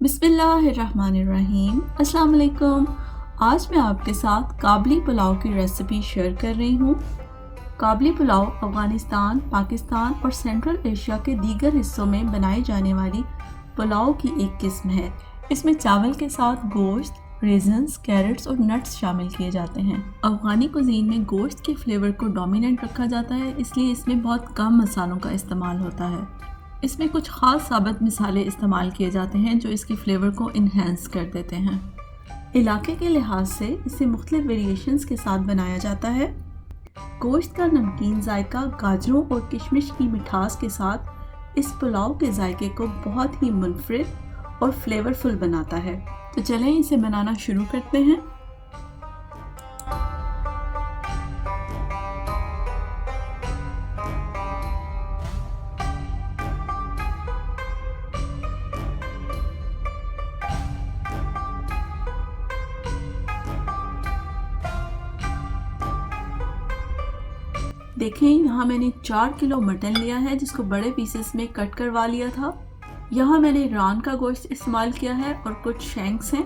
बिस्मिल्लाहिर्रहमानिर्रहीम। अस्सलाम वालेकुम। आज मैं आपके साथ काबली पुलाव की रेसिपी शेयर कर रही हूँ। काबली पुलाव अफ़गानिस्तान, पाकिस्तान और सेंट्रल एशिया के दीगर हिस्सों में बनाई जाने वाली पुलाव की एक किस्म है। इसमें चावल के साथ गोश्त, रेजन्स, कैरेट्स और नट्स शामिल किए जाते हैं। अफ़गानी कुज़ीन में गोश्त के फ्लेवर को डोमिनेंट रखा जाता है, इसलिए इसमें बहुत कम मसालों का इस्तेमाल होता है। इसमें कुछ ख़ास साबुत मसाले इस्तेमाल किए जाते हैं जो इसके फ्लेवर को इन्हेंस कर देते हैं। इलाके के लिहाज से इसे मुख्तलिफ वेरिएशंस के साथ बनाया जाता है। गोश्त का नमकीन जायका गाजरों और किशमिश की मिठास के साथ इस पुलाव के जायके को बहुत ही मुनफरिद और फ्लेवरफुल बनाता है। तो चलें इसे बनाना शुरू करते हैं। देखें, यहाँ मैंने 4 किलो मटन लिया है जिसको बड़े पीसेस में कट करवा लिया था। यहाँ मैंने रान का गोश्त इस्तेमाल किया है और कुछ शैंक्स हैं।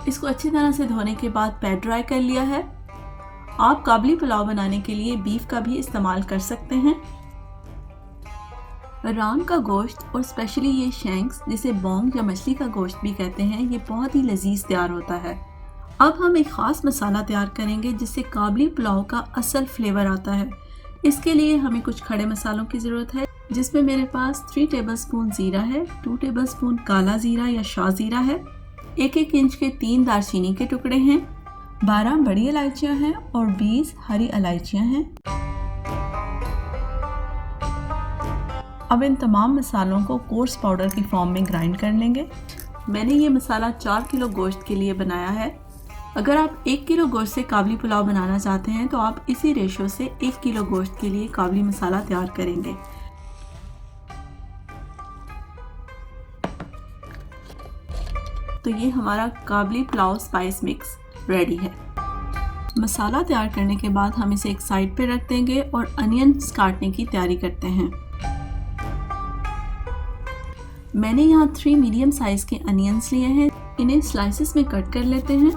इसको अच्छी तरह से धोने के बाद पैन ड्राई कर लिया है। आप काबली पुलाव बनाने के लिए बीफ का भी इस्तेमाल कर सकते हैं। रान का गोश्त और स्पेशली ये शैंक्स, जिसे बोंग या मछली का गोश्त भी कहते हैं, ये बहुत ही लजीज तैयार होता है। अब हम एक ख़ास मसाला तैयार करेंगे जिससे काबली पुलाव का असल फ्लेवर आता है। इसके लिए हमें कुछ खड़े मसालों की ज़रूरत है, जिसमें मेरे पास 3 टेबलस्पून ज़ीरा है, 2 टेबलस्पून काला ज़ीरा या शाह ज़ीरा है, 1-1 इंच के 3 दालचीनी के टुकड़े हैं, 12 बड़ी इलायचियाँ हैं और 20 हरी इलायचियाँ हैं। अब इन तमाम मसालों को कोर्स पाउडर की फॉर्म में ग्राइंड कर लेंगे। मैंने ये मसाला 4 किलो गोश्त के लिए बनाया है। अगर आप 1 किलो गोश्त से काबली पुलाव बनाना चाहते हैं तो आप इसी रेशो से 1 किलो गोश्त के लिए काबली मसाला तैयार करेंगे। तो ये हमारा काबली पुलाव स्पाइस मिक्स रेडी है। मसाला तैयार करने के बाद हम इसे एक साइड पे रख देंगे और अनियंस काटने की तैयारी करते हैं। मैंने यहाँ 3 मीडियम साइज के अनियंस लिए हैं। इन्हें स्लाइसेस में कट कर लेते हैं।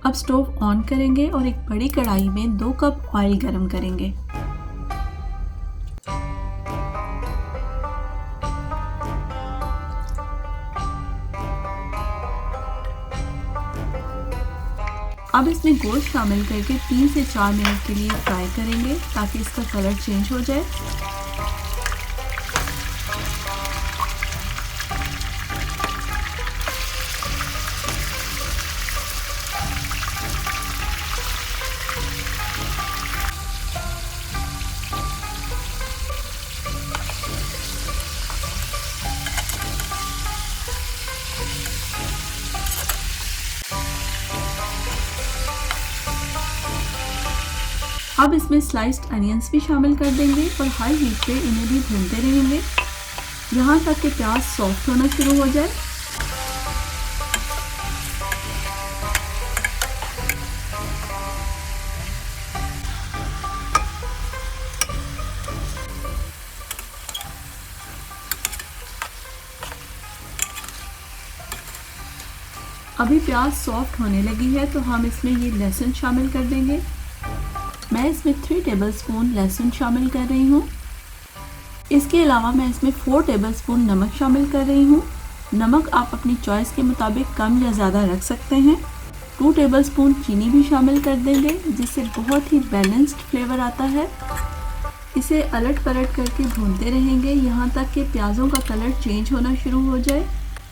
अब स्टोव ऑन करेंगे और एक बड़ी कढ़ाई में 2 कप ऑयल गरम करेंगे। अब इसमें गोश्त शामिल करके 3 से 4 मिनट के लिए फ्राई करेंगे ताकि इसका कलर चेंज हो जाए। अब इसमें स्लाइस्ड अनियंस भी शामिल कर देंगे और हाई हीट पे इन्हें भी भूनते रहेंगे यहाँ तक कि प्याज सॉफ्ट होना शुरू हो जाए। अभी प्याज सॉफ्ट होने लगी है तो हम इसमें ये लहसुन शामिल कर देंगे। मैं इसमें 3 टेबलस्पून लहसुन शामिल कर रही हूँ। इसके अलावा मैं इसमें 4 टेबलस्पून नमक शामिल कर रही हूँ। नमक आप अपनी चॉइस के मुताबिक कम या ज़्यादा रख सकते हैं। 2 टेबलस्पून चीनी भी शामिल कर देंगे जिससे बहुत ही बैलेंस्ड फ्लेवर आता है। इसे अलट पलट करके भूनते रहेंगे यहाँ तक कि प्याज़ों का कलर चेंज होना शुरू हो जाए।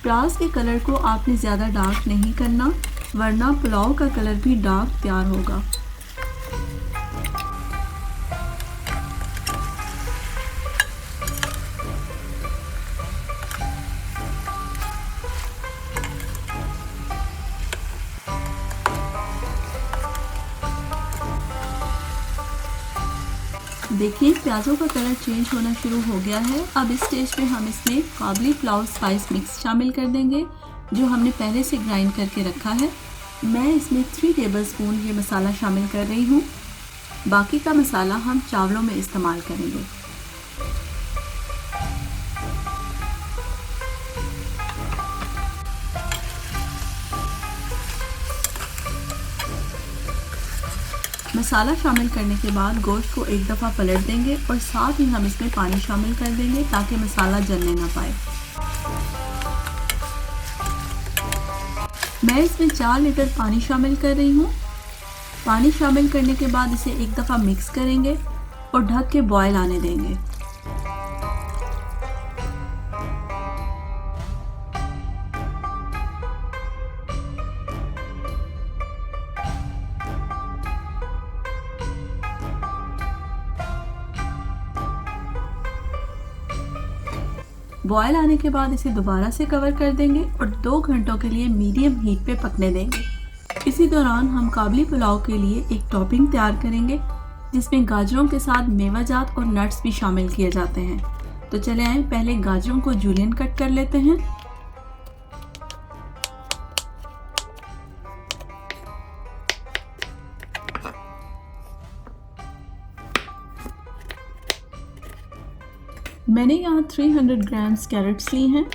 प्याज के कलर को आपने ज़्यादा डार्क नहीं करना, वरना पुलाव का कलर भी डार्क तैयार होगा। देखिए प्याज़ों का कलर चेंज होना शुरू हो गया है। अब इस स्टेज पे हम इसमें काबली पुलाव स्पाइस मिक्स शामिल कर देंगे जो हमने पहले से ग्राइंड करके रखा है। मैं इसमें 3 टेबलस्पून ये मसाला शामिल कर रही हूँ। बाकी का मसाला हम चावलों में इस्तेमाल करेंगे। मसाला शामिल करने के बाद गोश्त को एक दफ़ा पलट देंगे और साथ ही हम इसमें पानी शामिल कर देंगे ताकि मसाला जलने ना पाए। मैं इसमें 4 लीटर पानी शामिल कर रही हूँ। पानी शामिल करने के बाद इसे एक दफ़ा मिक्स करेंगे और ढक के बॉयल आने देंगे। बॉयल आने के बाद इसे दोबारा से कवर कर देंगे और 2 घंटों के लिए मीडियम हीट पे पकने देंगे। इसी दौरान हम काबली पुलाव के लिए एक टॉपिंग तैयार करेंगे जिसमें गाजरों के साथ मेवाजात और नट्स भी शामिल किए जाते हैं। तो चले आए पहले गाजरों को जूलियन कट कर लेते हैं। मैंने यहाँ 300 ग्राम्स कैरेट्स ली हैं।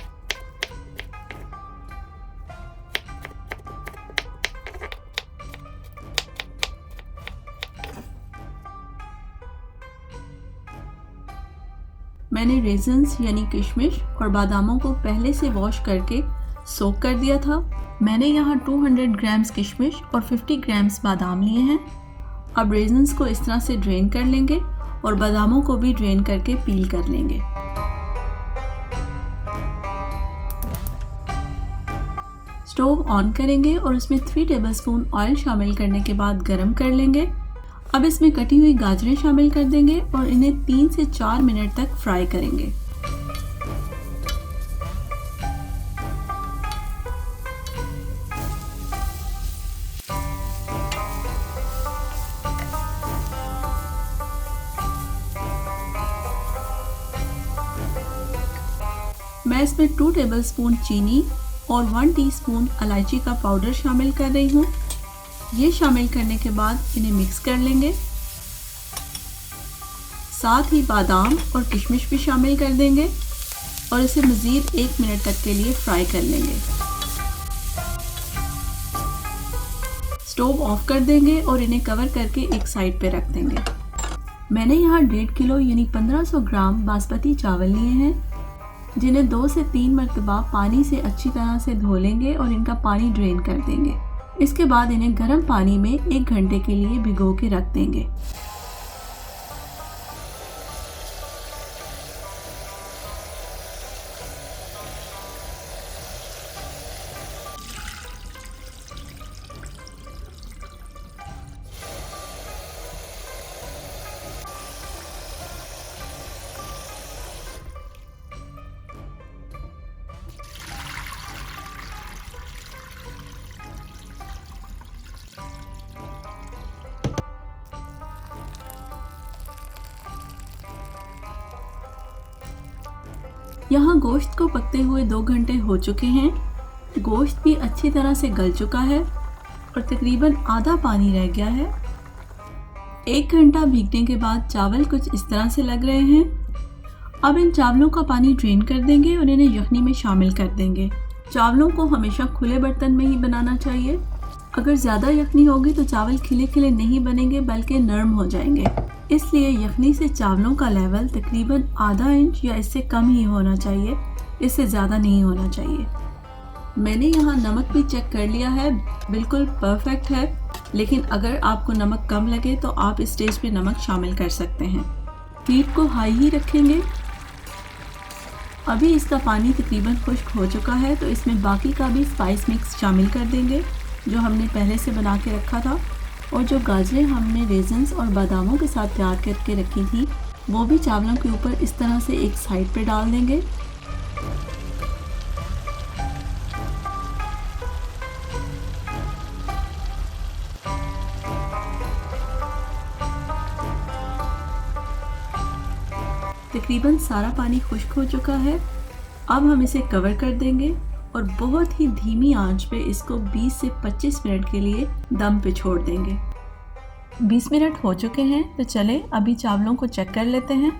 मैंने रेजन्स यानी किशमिश और बादामों को पहले से वॉश करके सोक कर दिया था। मैंने यहाँ 200 ग्राम्स किशमिश और 50 ग्राम्स बादाम लिए हैं। अब रेजन्स को इस तरह से ड्रेन कर लेंगे और बादामों को भी ड्रेन करके पील कर लेंगे। स्टोव ऑन करेंगे और उसमें 3 टेबलस्पून ऑयल शामिल करने के बाद गरम कर लेंगे। अब इसमें कटी हुई गाजरें शामिल कर देंगे और इन्हें 3 से 4 मिनट तक फ्राई करेंगे। मैं इसमें 2 टेबलस्पून चीनी और 1 टीस्पून इलायची का पाउडर शामिल कर रही हूँ। ये शामिल करने के बाद इन्हें मिक्स कर लेंगे। साथ ही बादाम और किशमिश भी शामिल कर देंगे और इसे मज़ीद 1 मिनट तक के लिए फ्राई कर लेंगे। स्टोव ऑफ कर देंगे और इन्हें कवर करके एक साइड पे रख देंगे। मैंने यहाँ 1.5 किलो यानी 1500 ग्राम बासमती चावल लिए हैं जिन्हें 2 से 3 मरतबा पानी से अच्छी तरह से धो लेंगे और इनका पानी ड्रेन कर देंगे। इसके बाद इन्हें गर्म पानी में 1 घंटे के लिए भिगो के रख देंगे। यहाँ गोश्त को पकते हुए 2 घंटे हो चुके हैं। गोश्त भी अच्छी तरह से गल चुका है और तकरीबन आधा पानी रह गया है। 1 घंटा भीगने के बाद चावल कुछ इस तरह से लग रहे हैं। अब इन चावलों का पानी ड्रेन कर देंगे और इन्हें यखनी में शामिल कर देंगे। चावलों को हमेशा खुले बर्तन में ही बनाना चाहिए। अगर ज़्यादा यखनी होगी तो चावल खिले खिले नहीं बनेंगे बल्कि नरम हो जाएंगे। इसलिए यखनी से चावलों का लेवल तकरीबन आधा इंच या इससे कम ही होना चाहिए, इससे ज़्यादा नहीं होना चाहिए। मैंने यहाँ नमक भी चेक कर लिया है, बिल्कुल परफेक्ट है। लेकिन अगर आपको नमक कम लगे तो आप इस स्टेज पे नमक शामिल कर सकते हैं। हीट को हाई ही रखेंगे। अभी इसका पानी तकरीबन खुश्क हो चुका है तो इसमें बाकी का भी स्पाइस मिक्स शामिल कर देंगे जो हमने पहले से बना के रखा था, और जो गाजरें हमने रेजन्स और बादामों के साथ तैयार करके रखी थी वो भी चावलों के ऊपर इस तरह से एक साइड पे डाल देंगे। तकरीबन सारा पानी खुश्क हो चुका है। अब हम इसे कवर कर देंगे और बहुत ही धीमी आंच पे इसको 20 से 25 मिनट के लिए दम पे छोड़ देंगे। 20 मिनट हो चुके हैं, तो चले अभी चावलों को चेक कर लेते हैं।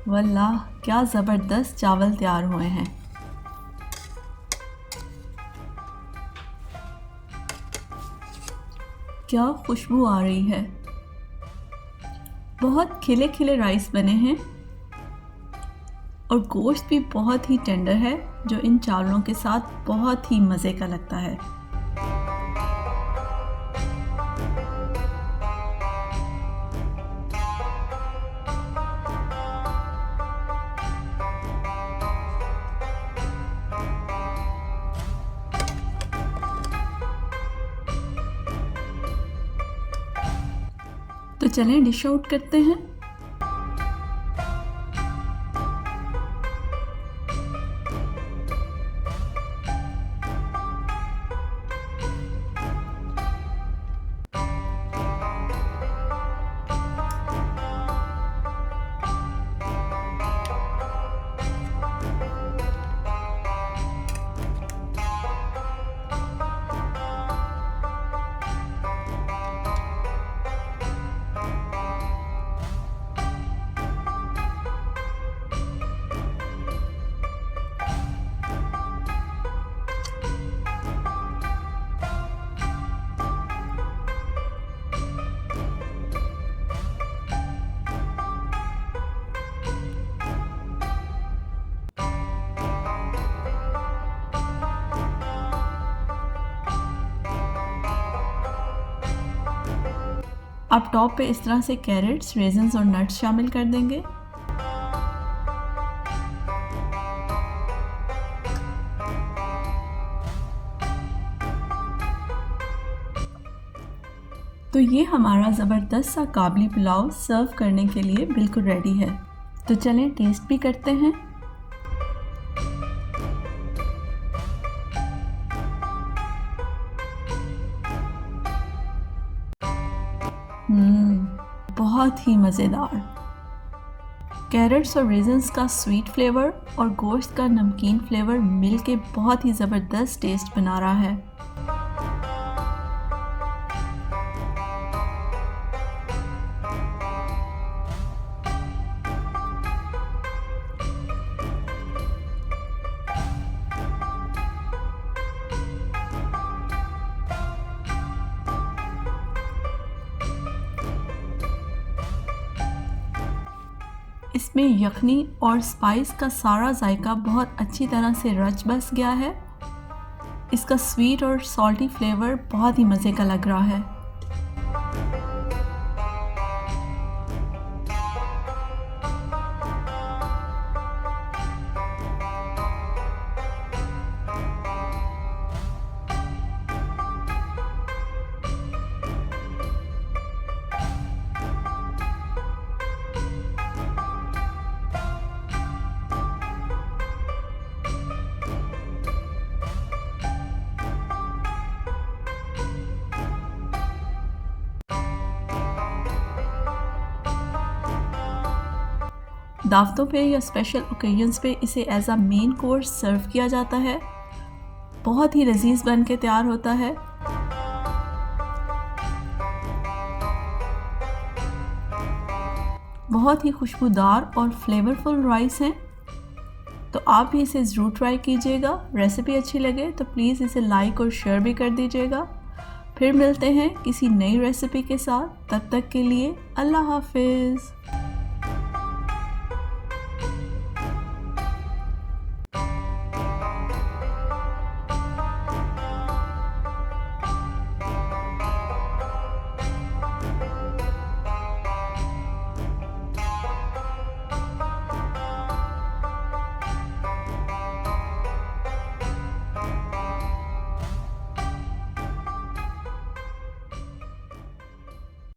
वल्लाह क्या ज़बरदस्त चावल तैयार हुए हैं। क्या खुशबू आ रही है। बहुत खिले खिले राइस बने हैं और गोश्त भी बहुत ही टेंडर है, जो इन चावलों के साथ बहुत ही मज़े का लगता है। तो चलें डिश आउट करते हैं। अब टॉप पे इस तरह से कैरेट्स, रेजन्स और नट्स शामिल कर देंगे। तो ये हमारा ज़बरदस्त सा काबली पुलाव सर्व करने के लिए बिल्कुल रेडी है। तो चलें टेस्ट भी करते हैं। बहुत ही मज़ेदार। कैरेट्स और रेजन्स का स्वीट फ्लेवर और गोश्त का नमकीन फ्लेवर मिलके बहुत ही ज़बरदस्त टेस्ट बना रहा है। इसमें यखनी और स्पाइस का सारा जायका बहुत अच्छी तरह से रच बस गया है। इसका स्वीट और सॉल्टी फ्लेवर बहुत ही मज़े का लग रहा है। दावतों पे या स्पेशल ओकेजन्स पे इसे एज अ मेन कोर्स सर्व किया जाता है। बहुत ही लजीज बन के तैयार होता है। बहुत ही खुशबूदार और फ्लेवरफुल राइस हैं। तो आप भी इसे ज़रूर ट्राई कीजिएगा। रेसिपी अच्छी लगे तो प्लीज़ इसे लाइक और शेयर भी कर दीजिएगा। फिर मिलते हैं किसी नई रेसिपी के साथ। तब तक के लिए अल्लाह हाफिज़।